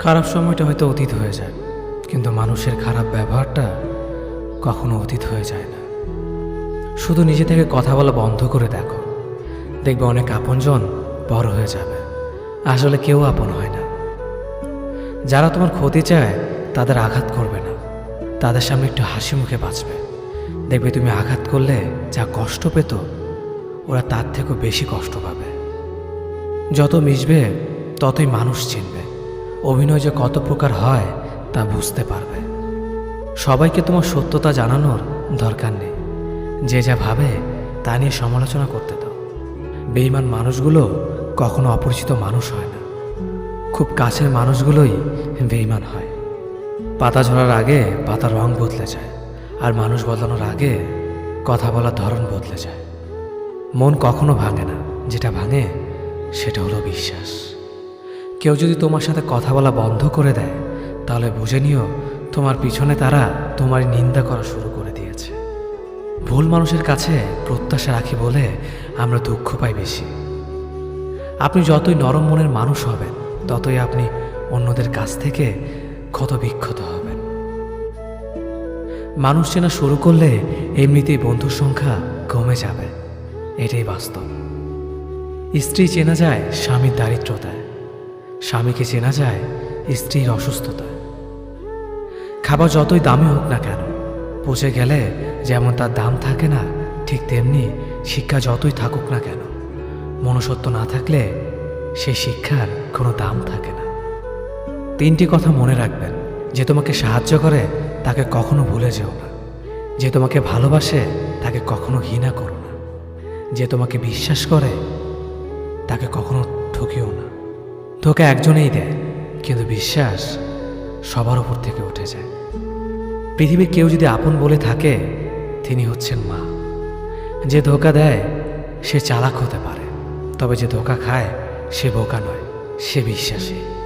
খারাপ সময়টা হয়তো অতীত হয়ে যায়, কিন্তু মানুষের খারাপ ব্যবহারটা কখনো অতীত হয়ে যায় না। শুধু নিজে থেকে কথা বলা বন্ধ করে দেখো, দেখবে অনেক আপনজন বড় হয়ে যাবে। আসলে কেউ আপন হয় না। যারা তোমার ক্ষতি চায় তাদের আঘাত করবে না, তাদের সামনে একটু হাসি মুখে বাঁচবে। দেখবে তুমি আঘাত করলে যা কষ্ট পেত, ওরা তার থেকেও বেশি কষ্ট পাবে। যত মিশবে ততই মানুষ চিনবে। অভিনয় যে কত প্রকার হয় তা বুঝতে পারবে। সবাইকে তোমার সত্যতা জানানোর দরকার নেই। যে যা ভাবে তা নিয়ে সমালোচনা করতে দাও। বেঈমান মানুষগুলো কখনো অপরিচিত মানুষ হয় না, খুব কাছের মানুষগুলোই বেঈমান হয়। পাতা ঝরার আগে পাতার রং বদলে যায়, আর মানুষ বদলানোর আগে কথা বলার ধরন বদলে যায়। মন কখনো ভাঙে না, যেটা ভাঙে সেটা হলো বিশ্বাস। কেউ যদি তোমার সাথে কথা বলা বন্ধ করে দেয়, তাহলে বুঝে নিও তোমার পিছনে তারা তোমার নিন্দা করা শুরু করে দিয়েছে। ভুল মানুষের কাছে প্রত্যাশা রাখি বলে আমরা দুঃখ পাই বেশি। আপনি যতই নরম মনের মানুষ হবেন, ততই আপনি অন্যদের কাছ থেকে ক্ষত বিক্ষত হবেন। মানুষ চেনা শুরু করলে এমনিতেই বন্ধুর সংখ্যা কমে যাবে, এটাই বাস্তব। স্ত্রী চেনা যায় স্বামীর দারিদ্রতায়, স্বামীকে চেনা যায় স্ত্রীর অসুস্থতায়। খাবার যতই দামি হোক না কেন, পচে গেলে যেমন তার দাম থাকে না, ঠিক তেমনি শিক্ষা যতই থাকুক না কেন, মনুষ্যত্ব না থাকলে সেই শিক্ষার কোনো দাম থাকে না। 3টি কথা মনে রাখবেন: যে তোমাকে সাহায্য করে তাকে কখনো ভুলে যেও না, যে তোমাকে ভালোবাসে তাকে কখনো ঘৃণা করো না, যে তোমাকে বিশ্বাস করে তাকে কখনো ঠকিও না। ধোঁকা একজনেই দেয়, কিন্তু বিশ্বাস সবার উপর থেকে উঠে যায়। পৃথিবীর কেউ যদি আপন বলে থাকে, তিনি হচ্ছেন মা। যে ধোঁকা দেয় সে চালাক হতে পারে, তবে যে ধোঁকা খায় সে বোকা নয়, সে বিশ্বাসী।